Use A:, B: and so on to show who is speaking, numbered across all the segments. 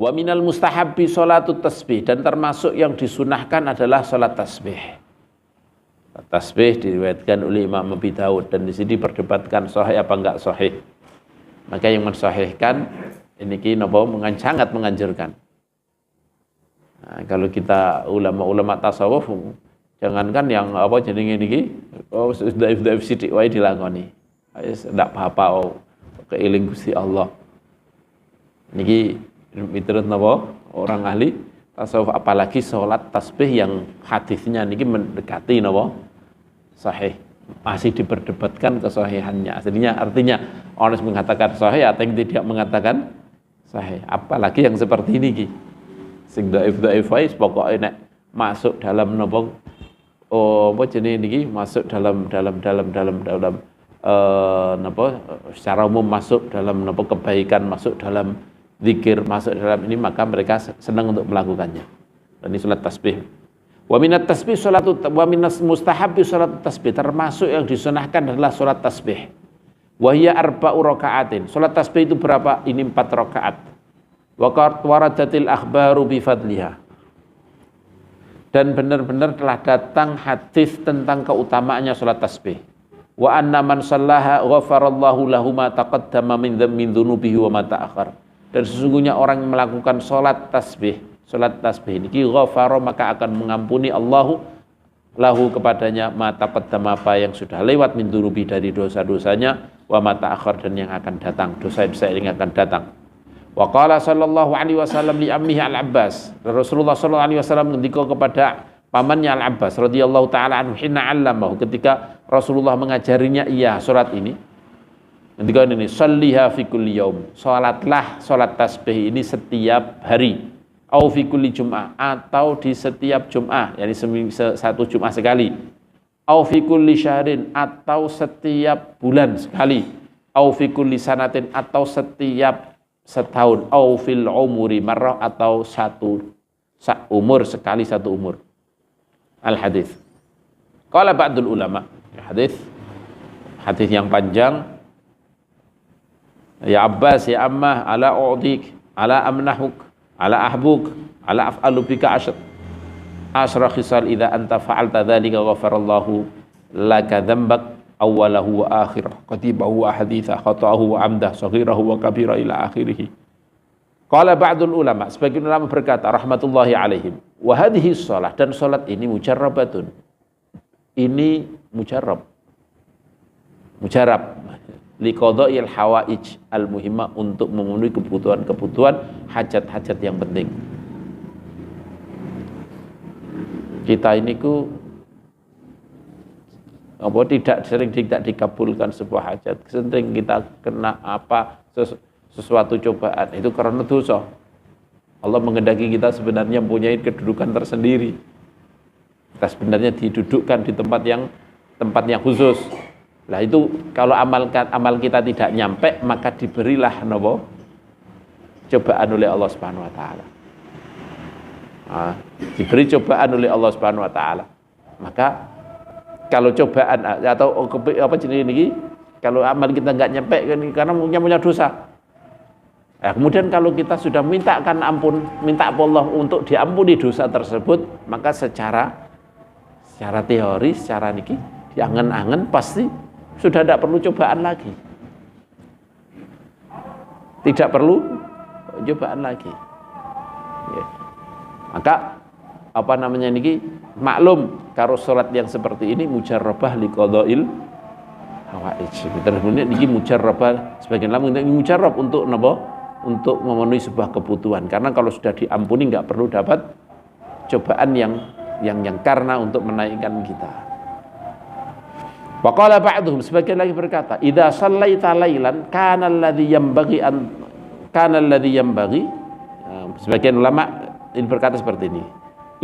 A: Wa minal mustahabbi sholatut tasbih, dan termasuk yang disunahkan adalah sholat tasbih. Tasbih diriwayatkan oleh Imam Abi Daud, dan di sini diperdebatkan sahih apa enggak sahih. Maka yang mensahihkan ini sangat menganjurkan. Nah, kalau kita ulama-ulama tasawuf, jangankan yang jenenge niki sudah sithik wae dilakoni. Wis ndak apa-apa keiling Gusti Allah. Niki miturut orang ahli tasawuf, apalagi sholat tasbih yang hadisnya niki mendekati sahih, masih diperdebatkan kesahihannya. Artinya orang yang mengatakan sahih atau yang tidak mengatakan sahih, apalagi yang seperti ini ki sing dhaif pokoke nek masuk dalam masuk dalam secara umum masuk dalam kebaikan, masuk dalam zikir, masuk dalam ini, maka mereka senang untuk melakukannya. Dan ini salat tasbih. Wa minat tasbih wa minas mustahabbi salat tasbih, termasuk yang disunahkan adalah salat tasbih. Wa hiya arba'u raka'atin. Salat tasbih itu berapa? Ini 4 rakaat. Wa qad waradatil akhbaru bi fadliha. Dan benar-benar telah datang hadis tentang keutamaannya salat tasbih. Wa anna man shallaha ghafarallahu lahu ma taqaddama min dzunubihi wa ma ta'akhkhar. Dan sesungguhnya orang yang melakukan salat tasbih ini ghafara, maka akan mengampuni Allahu lahu kepadanya ma taqaddama, apa yang sudah lewat min dzunubi dari dosa-dosanya, wa ma ta'akhkhar, dan yang akan datang, dosa-dosa yang akan datang. Wa qala sallallahu alaihi wasallam li ammihi Al-Abbas, Rasulullah sallallahu alaihi wasallam ngendika kepada pamannya Al-Abbas radhiyallahu taala anhu hina 'allamahu, ketika Rasulullah mengajarinya salat ini. Ngendika ini, shalliha fi kulli yaum, salatlah salat tasbih ini setiap hari, au fi kulli jum'ah, atau di setiap Jum'ah, yakni satu Jum'ah sekali, au fi kulli syahrin, atau setiap bulan sekali, au fi kulli sanatin, atau setiap setahun, au fil umuri marrah, atau umur sekali, satu umur. Al-hadis. Qala ba'dul ulama, hadis yang panjang. Ya Abbas, ya Ammah, ala u'dik, ala amnahuk, ala ahbuk, ala af'alu bika asyra khisal idza anta fa'alta dzalika ghafarallahu laka dzambak awwalahu wa akhirah, qatibahu wa haditha, khata'ahu wa amdah, saghirahu wa kabira ila akhirih. Qala ba'dul ulama, sebagian ulama berkata rahmatullahi alaihim, wa hadhihi shalah, dan salat ini mujarrabatun, ini mujarrab liqada'il hawaij al-muhimmah, untuk memenuhi kebutuhan hajat-hajat yang penting. Kita ini sering tidak dikabulkan sebuah hajat, sering kita kena sesuatu cobaan, itu karena dosa. Allah mengendaki kita sebenarnya mempunyai kedudukan tersendiri. Kita sebenarnya didudukkan di tempat yang khusus. Lah itu kalau amal kita tidak nyampe, maka diberilah cobaan oleh Allah Subhanahu wa taala. Diberi cobaan oleh Allah Subhanahu wa taala. Maka kalau cobaan atau kalau amal kita enggak nyampe karena punya dosa. Kemudian kalau kita sudah minta Allah untuk diampuni dosa tersebut, maka secara teori, secara diangen-angen pasti sudah tidak perlu cobaan lagi. Tidak perlu cobaan lagi. Ya. Maka maklum karo salat yang seperti ini mujarrabah liqada'il hawaij. Terus niki mujarrabah, sebagian lama ini mujarrab untuk untuk memenuhi sebuah kebutuhan. Karena kalau sudah diampuni nggak perlu dapat cobaan yang karena untuk menaikkan kita. Wa qala ba'dhum, sebagian lagi berkata, idza shallaita lailan kana alladhi yanbaghi. Sebagian ulama ini berkata seperti ini.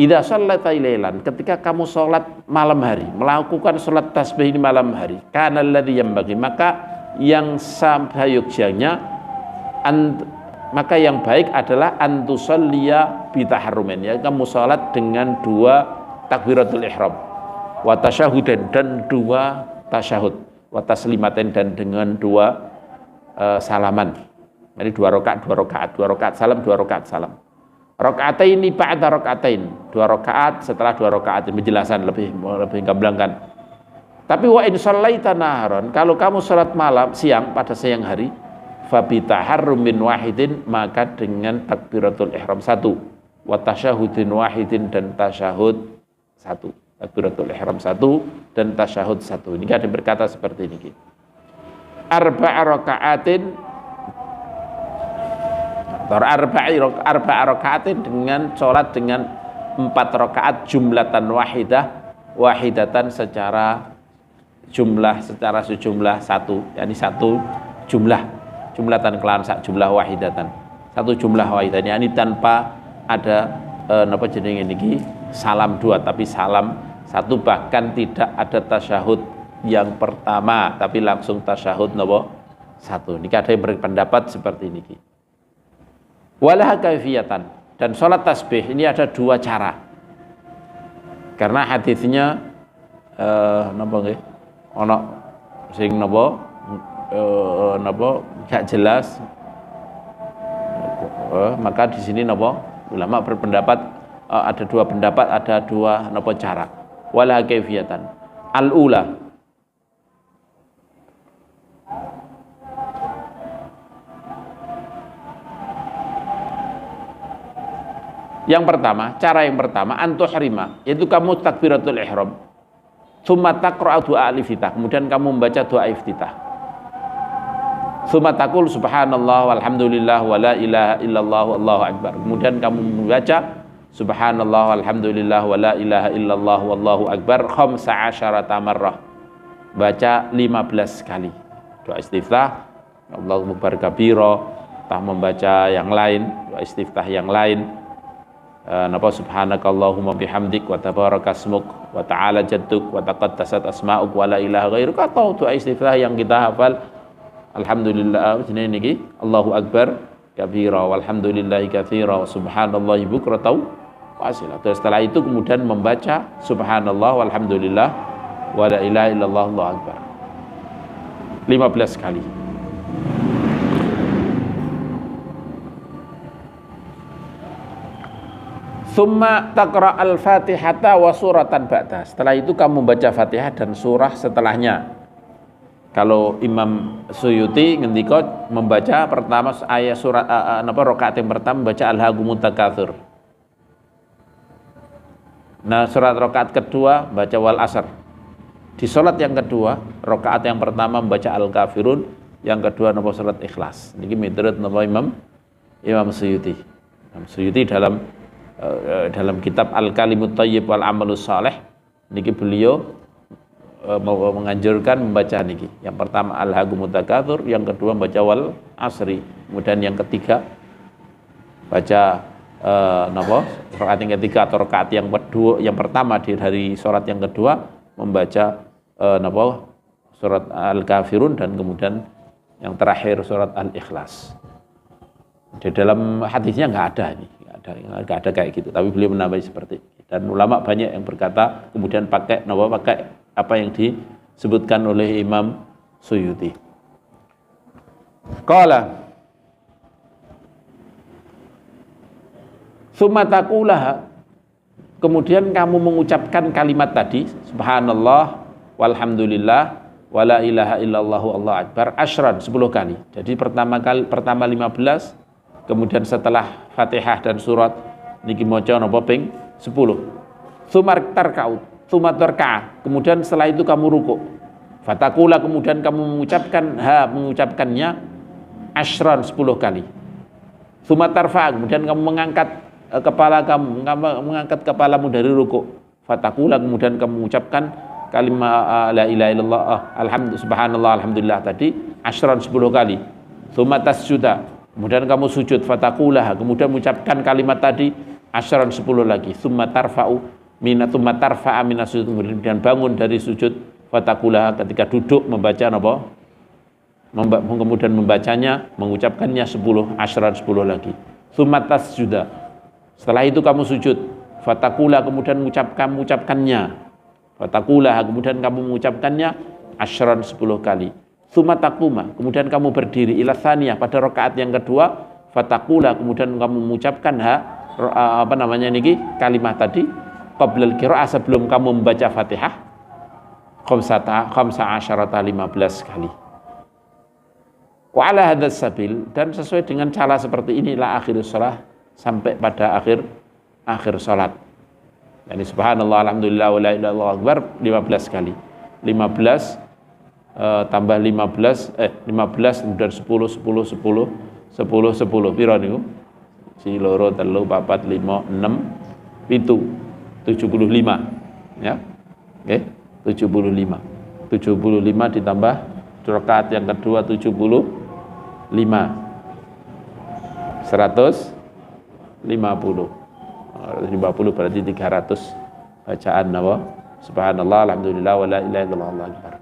A: Idza shallaita lailan, ketika kamu salat malam hari, melakukan salat tasbih ini malam hari, kana alladhi yanbaghi, maka yang sahayogjanya maka yang baik adalah antusalliya bitaharrumin, ya, kamu salat dengan 2 takbiratul ihram, wa tasyahudan, dan 2 tasyahud, wa taslimaten, dan dengan 2 salaman. Jadi 2 rakaat salam, 2 rakaat salam. Raka'ataini ba'da raka'atain, 2 rakaat setelah 2 rakaat. Penjelasan lebih gamblangkan. Tapi wa in shallaita naharon, kalau kamu salat malam siang pada siang hari, fa bi taharrum min wahidin, maka dengan takbiratul ihram 1, wa tasyahudin wahidin dan tasyahud 1. Takbiratul ihram 1 dan tasyahud 1. Ini ada yang berkata seperti ini. Arba'a raka'atin, arba'a raka'atin, dengan sholat dengan 4 rakaat jumlatan wahidatan secara sejumlah 1, yakni 1 jumlatan kelan sak jumlah wahidatan, 1 jumlah wahidatan, yakni tanpa ada napa jenenge niki salam 2, tapi salam 1, bahkan tidak ada tasyahud yang pertama, tapi langsung tasyahud napa 1. Niki ada yang berpendapat seperti niki. Walah kaifiyatan, dan sholat tasbih ini ada 2 cara. Karena hadisnya napa nggih? Ana sing napa gak jelas. Maka di sini napa ulama berpendapat ada 2 pendapat, ada 2 napa cara. Walah kaifiyatan. Al-ula, cara yang pertama antuhrima, yaitu kamu takbiratul ihram, tsumma taqra'u du'a al-iftitah, kemudian kamu membaca doa iftitah, tsumma taqul subhanallah walhamdulillah wa la ilaha illallah wallahu akbar, kemudian kamu membaca subhanallah walhamdulillah wa la ilaha illallah wallahu akbar 15 marrah, baca 15 kali doa istiftah. Allahu akbar kabira, tak membaca yang lain, doa istiftah yang lain, napa subhanakallahumma bihamdik wa tabarakasmuk wa ta'ala jadduk wa taqaddasat asma'uk wa la ilaha ghairuk, atau doa istiftah yang kita hafal, alhamdulillah jenenge niki Allahu akbar kabira walhamdulillahi katsira wa subhanallahi bukratan wa asila. Setelah itu kemudian membaca subhanallah walhamdulillah wa la ilaha illallah Allahu akbar 15 kali. Tsumma taqra al-Fatihata wa suratan ba'da. Setelah itu kamu membaca Fatihah dan surah setelahnya. Kalau Imam Suyuti ngendika membaca pertama ayat surat rakaat yang pertama membaca Alhaakumut Takatsur. Nah, surat rakaat kedua baca Wal Asr. Di salat yang kedua, rakaat yang pertama membaca Al-Kafirun, yang kedua napa surat Ikhlas. Niki miturut napa Imam Suyuti. Imam Suyuti dalam kitab Al-Kalimut Thayyib wal Amalus Shalih niki beliau menganjurkan membaca niki. Yang pertama Alhaakumut Takatsur, yang kedua membaca Wal Asri, kemudian yang ketiga baca rakaat yang ketiga atau rakaat yang kedua, yang pertama dari surat yang kedua membaca surat Al-Kafirun, dan kemudian yang terakhir surat Al-Ikhlas. Di dalam hadisnya nggak ada kayak gitu, tapi beliau menambahi seperti itu. Dan ulama banyak yang berkata kemudian pakai apa yang disebutkan oleh Imam Suyuti. Qala tsumma taqulaha, kemudian kamu mengucapkan kalimat tadi subhanallah walhamdulillah wa la ilaha illallah Allahu akbar 10 kali. Jadi pertama 15, kemudian setelah Fatihah dan surat niki maca napa ping 10. Tsumma tarka'u, kemudian setelah itu kamu ruku'. Fatakula, kemudian kamu mengucapkannya 10 kali. Tsumma tarfa', kemudian kamu mengangkat kepalamu dari ruku'. Fatakula, kemudian kamu mengucapkan kalimat la ilaha illallah subhanallah alhamdulillah tadi 10 kali. Tsumma tasjuda, kemudian kamu sujud. Fatakulah, kemudian mengucapkan kalimat tadi 10 lagi. Tsumma tarfa'a minas sujud, kemudian bangun dari sujud. Fatakulah, ketika duduk membaca kemudian membacanya, mengucapkannya 10 lagi. Tsumma tasjuda, setelah itu kamu sujud. Fatakulah, kemudian mengucapkannya. Fatakulah, kemudian kamu mengucapkannya 10 kali. Tsumma taquma, kemudian kamu berdiri ila tsaniyah pada rakaat yang kedua, fataqula, kemudian kamu mengucapkan kalimat tadi qablal qiraah, sebelum kamu membaca Fatihah, khamsa asyarata 15 kali. Wa ala hadzal sabil, dan sesuai dengan cara seperti inilah akhirus shalah, sampai pada akhir salat. Yani subhanallah alhamdulillah wa la ilaha illallah akbar 15 kali. 15 tambah 15 kemudian 10 piro niku? Si loro telu papat 5 6 7 75 ya. Oke, 75 ditambah rakaat yang kedua 75 150 berarti 300 bacaan apa? Subhanallah alhamdulillah wa la ilaha illallah Allahu akbar.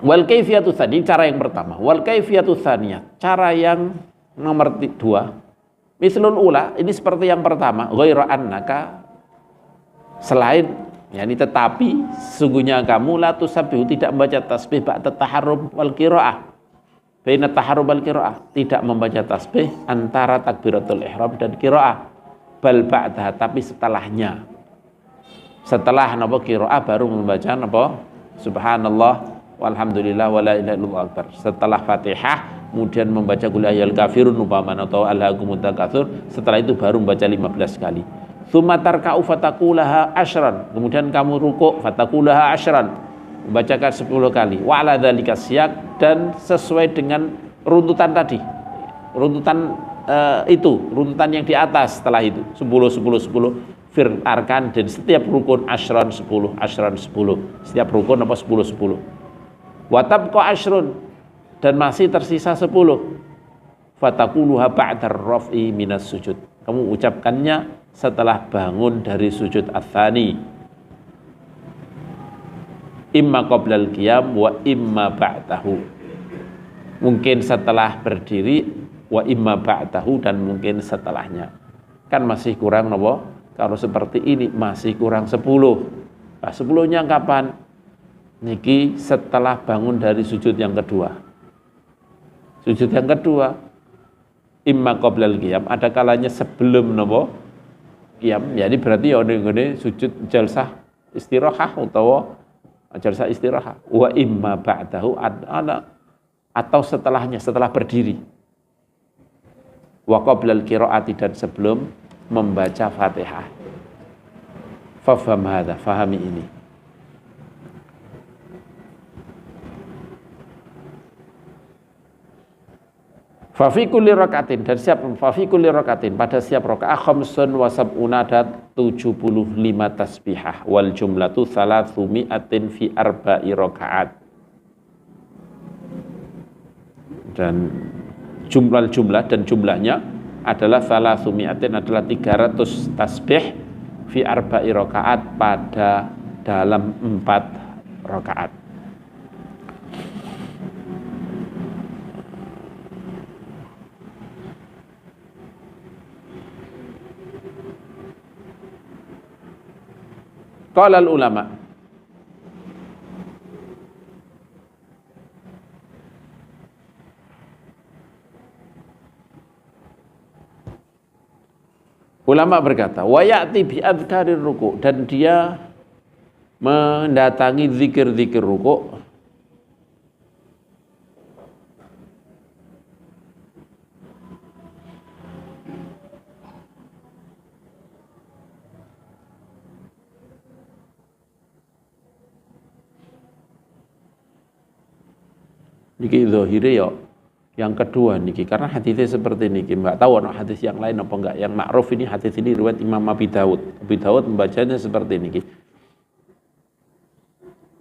A: Wal kaifiyatu tsani, cara yang pertama. Wal kaifiyatu tsaniyah, cara yang nomor 2. Mislul ula, ini seperti yang pertama, ghaira annaka, selain yakni tetapi sesungguhnya kamu la tusabbihu, tidak membaca tasbih ba'da taharrum wal qiraah. Baina taharrum wal qiraah, tidak membaca tasbih antara takbiratul ihram dan qiraah. Bal ba'da, tapi setelahnya. Setelah napa qiraah baru membaca napa subhanallah walhamdulillah wala ilaha illallah akbar. Setelah Fatihah kemudian membaca qul ya ayyuhal kafirun umpamana atau alhaakumut takatsur, setelah itu baru membaca 15 kali. Tsumma tarka'u fataqulaha asyran, kemudian kamu rukuk fataqulaha asyran, membacakan 10 kali. Wa ala dzalika siyaq, dan sesuai dengan runtutan tadi. Runtutan runtutan yang di atas setelah itu 10 fir arkan, dan setiap rukun asyran 10 setiap rukun apa 10 wa tabqa asyrun, dan masih tersisa 10. Fataquluha ba'da raf'i minas sujud, kamu ucapkannya setelah bangun dari sujud ats-tsani, imma qablal qiyam wa imma ba'dahu, mungkin setelah berdiri, wa imma ba'dahu, dan mungkin setelahnya. Kan masih kurang napa? Kalau seperti ini masih kurang 10. Nah, 10-nya kapan? Niki setelah bangun dari sujud yang kedua. Sujud yang kedua, imma qablal qiyam, ada kalanya sebelum napa? Qiyam. Jadi berarti ya ngene sujud jalsah istirahah utawa jalsah istirahah. Wa imma ba'dahu, atau setelahnya, setelah berdiri. Wa qablal qiraati, dan sebelum membaca Fatihah. Fafham hadza, fahami ini. Fa fi kulli rakaatin, dan pada setiap rakaat khamsun wa sab'una, ada 75 tasbihah, wal jumlatu 300 fi arba'i rakaat, dan jumlah dan jumlahnya adalah 300, adalah 300 tasbih fi arba'i rakaat, pada dalam 4 rakaat. Qala al-ulama, ulama berkata, wa ya'ti bi adzkarir ruku', dan dia mendatangi zikir-zikir ruku', niki zahire ya yang kedua niki, karena hadisnya seperti niki, enggak tahu ada hadis yang lain apa enggak. Yang ma'ruf ini hadis ini riwayat Imam Abi Dawud. Abi Dawud membacanya seperti niki.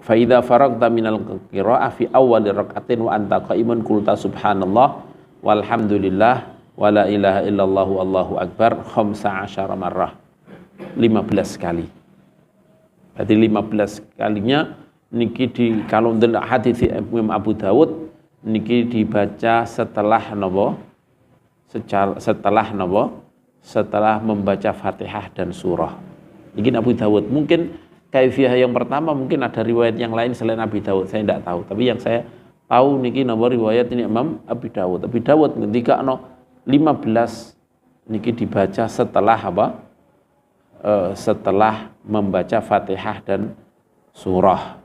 A: Fa idza faragta minal qira'ah fi awwal rak'atin wa anta qa'imun qulta subhanallah walhamdulillah wa la ilaha illallah wallahu akbar 15 marrah. 15 kali. Berarti 15 kalinya niki kalau ndelok hadis Imam Abu Dawud niki dibaca setelah napa? Setelah membaca Fatihah dan surah. Niki Abu Dawud. Mungkin kaifiyah yang pertama mungkin ada riwayat yang lain selain Abi Dawud, saya tidak tahu. Tapi yang saya tahu niki nomor riwayat ini Imam Abi Dawud. Abi Dawud ketika 15 niki dibaca setelah apa? Setelah membaca Fatihah dan surah.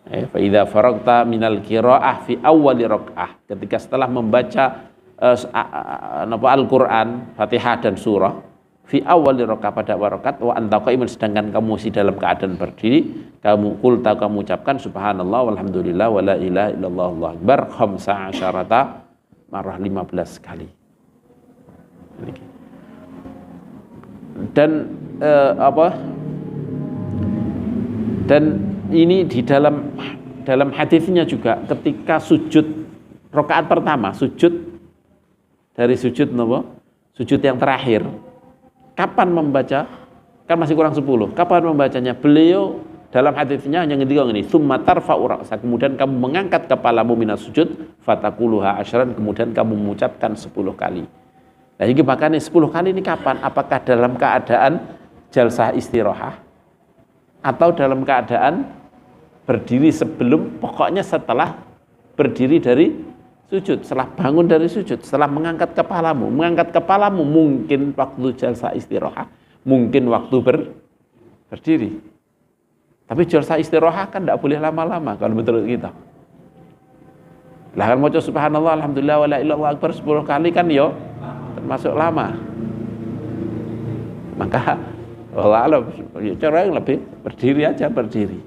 A: Fa idza faragta minal qiraah fi awwali rakaah, ketika setelah membaca Al-Qur'an, Fatihah dan surah, fi awwali rakaah pada rakaat, wa anta qaimun sedangkan kamu masih dalam keadaan berdiri, kamu ucapkan subhanallah walhamdulillah wala ilaha illallah Allahu akbar 15 marrah 15 kali. Dan dan ini di dalam hadisnya juga ketika sujud rakaat pertama, dari sujud sujud yang terakhir, kapan membaca? Kan masih kurang 10. Kapan membacanya? Beliau dalam hadisnya hanya ngendika ini, tsumma tarfa'u ra'sak, kemudian kamu mengangkat kepalamu minas sujud, fataquluha asyran, kemudian kamu mengucapkan 10 kali. Nah, ini makanya 10 kali ini kapan? Apakah dalam keadaan jalsah istirahah atau dalam keadaan berdiri sebelum, pokoknya setelah berdiri dari sujud, setelah bangun dari sujud, setelah mengangkat kepalamu. Mengangkat kepalamu mungkin waktu jalsah istirahah, mungkin waktu berdiri. Tapi jalsah istirahah kan tidak boleh lama-lama kalau menurut kita. Lah kan mau subhanallah alhamdulillah wala ilallah akbar 10 kali kan yo termasuk lama. Maka Allah cara yang lebih berdiri aja, berdiri.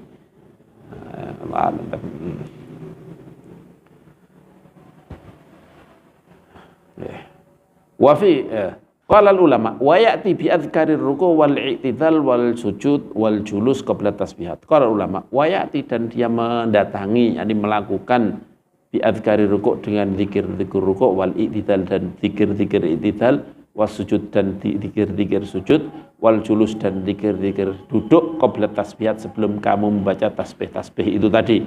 A: Wa fi qala ulama wa ya'ti bi adhkarir ruku' wal i'tidal wal sujud wal julus qabla tasbihat. Qala ulama wa ya'ti, dan dia mendatangi, yakni melakukan bi adhkarir ruku' dengan zikir-zikir ruku' wal i'tidal dan zikir-zikir i'tidal, was sujud dan zikir-zikir sujud, wal julus dan zikir-zikir duduk qabla tasbihat, sebelum kamu membaca tasbih-tasbih itu tadi.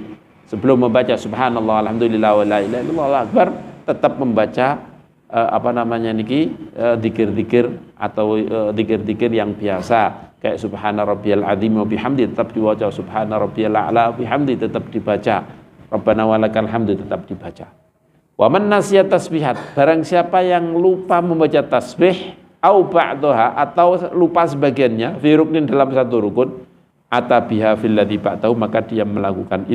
A: Sebelum membaca subhanallah alhamdulillah wala ilaha illallah akbar, tetap membaca zikir-zikir atau zikir-zikir yang biasa kayak subhana rabbiyal azim wa bihamdi tetap dibaca, subhana rabbiyal a'la wa bihamdi tetap dibaca, rabbana walakal hamdu tetap dibaca. Wa man nasiya tasbihat, barang siapa yang lupa membaca tasbih au ba'daha, atau lupa sebagiannya, fi ruknin dalam satu rukun, atabiha fil ladzi ba'dahu, maka dia melakukan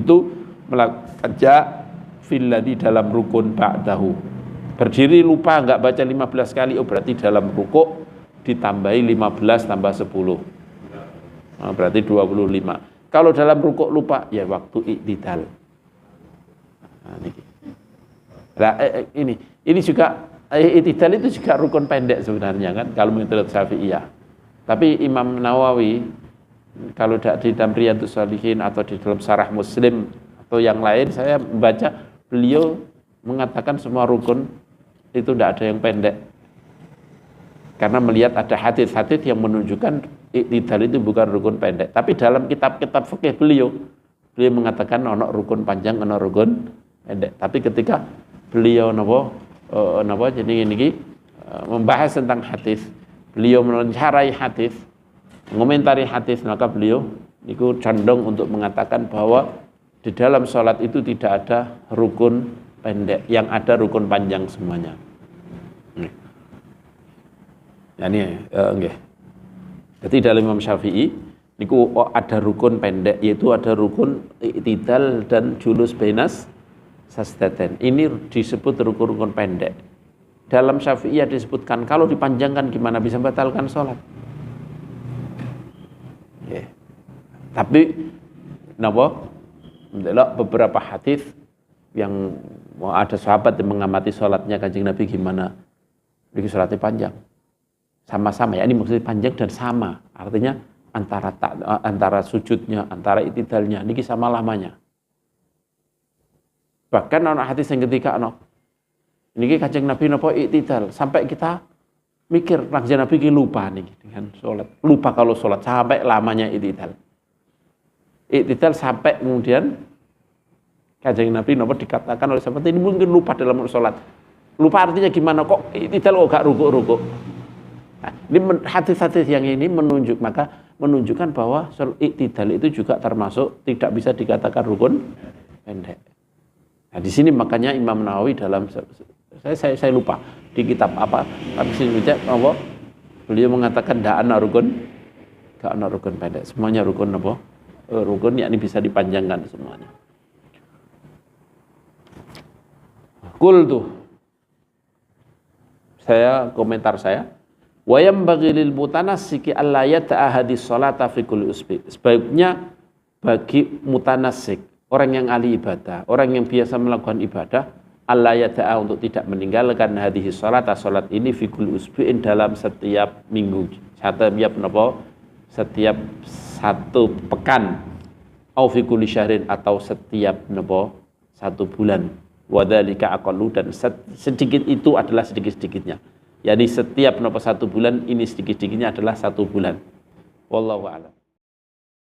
A: ja fil ladzi dalam rukun ba'dahu. Berdiri lupa enggak baca 15 kali, oh berarti dalam rukuk ditambahi 15 tambah 10. Nah, berarti 25. Kalau dalam rukuk lupa ya waktu i'tidal. Nah, ini juga i'tidal itu juga rukun pendek sebenarnya kan kalau menurut Syafi'iyah. Tapi Imam Nawawi kalau di dalam Riyadhus Shalihin atau di dalam Syarah Muslim atau yang lain, saya membaca beliau mengatakan semua rukun itu tidak ada yang pendek. Karena melihat ada hadis-hadis yang menunjukkan i'tidal itu bukan rukun pendek. Tapi dalam kitab-kitab fikih beliau mengatakan ono rukun panjang, ono rukun pendek. Tapi ketika beliau jadi ini membahas tentang hadis, beliau mencarai hadis, mengomentari hadis, maka beliau itu condong untuk mengatakan bahwa di dalam sholat itu tidak ada rukun pendek, yang ada rukun panjang semuanya. Jadi dalam Imam Syafi'i niku ada rukun pendek, yaitu ada rukun i'tidal dan julus bainas sajdatain. Ini disebut rukun-rukun pendek. Dalam Syafi'iyah disebutkan kalau dipanjangkan gimana bisa membatalkan sholat. Tapi beberapa hadis yang ada sahabat yang mengamati sholatnya Kanjeng Nabi gimana, ini sholatnya panjang, sama-sama ya, ini maksudnya panjang dan sama, artinya antara sujudnya, antara i'tidalnya, ini sama lamanya. Bahkan ada hadis yang ketika ini Kanjeng Nabi napa i'tidal sampai kita mikir Kanjeng Nabi ki lupa nih dengan sholat, lupa kalau sholat sampai lamanya i'tidal sampai kemudian Kanjeng Nabi dikatakan oleh sahabat ini mungkin lupa dalam sholat. Lupa artinya gimana kok i'tidal kok gak rukuk-rukuk. Nah, ini hadis-hadis yang ini menunjukkan bahwa i'tidal itu juga termasuk tidak bisa dikatakan rukun pendek. Nah, di sini makanya Imam Nawawi dalam saya lupa di kitab apa, tapi sini apa beliau mengatakan da'ana rukun pendek, semuanya rukun apa? Rukun yakni bisa dipanjangkan semuanya. Qultu, komentar saya, wayam bagi lil mutanassiki alla yata'ahadi sholata fi kulli usbi. Sebaiknya bagi mutanassik, orang yang ahli ibadah, orang yang biasa melakukan ibadah, alla yata'a untuk tidak meninggalkan hadhihi sholata, salat ini fi kulli usbi'in dalam setiap minggu, setiap satu pekan, au fi kulli syahrin atau setiap satu bulan. Wadzalika aqallu, dan sedikit itu adalah sedikit-sedikitnya. Yani setiap satu bulan ini sedikit-sedikitnya adalah satu bulan. Wallahu a'lam.